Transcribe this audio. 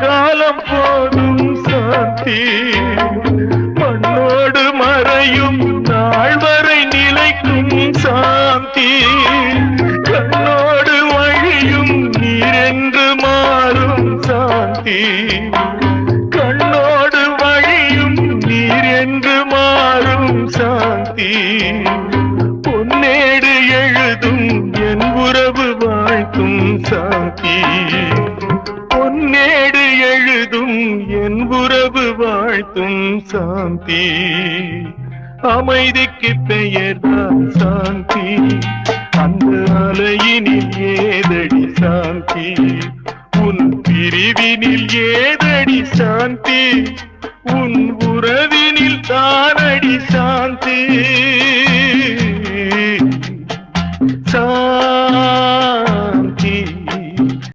காலம் போதும் சாந்தி மண்ணோடு மறையும் நாள் வரை நிலைக்கும் சாந்தி கண்ணோடு வழியும் நீரென்று மாறும் சாந்தி கண்ணோடு வழியும் நீரென்று மாறும் சாந்தி பொன்னேடு எழுதும் என் உறவு வாழ்த்தும் சாந்தி பொன்னேடு எழுதும் என் உறவு வாழ்த்தும் சாந்தி அமைதிக்கு பெயர்தான் சாந்தி அந்த அலையினில் ஏதடி சாந்தி உன் பிரிவினில் ஏதடி சாந்தி உன் உறவினில் தானடி சாந்தி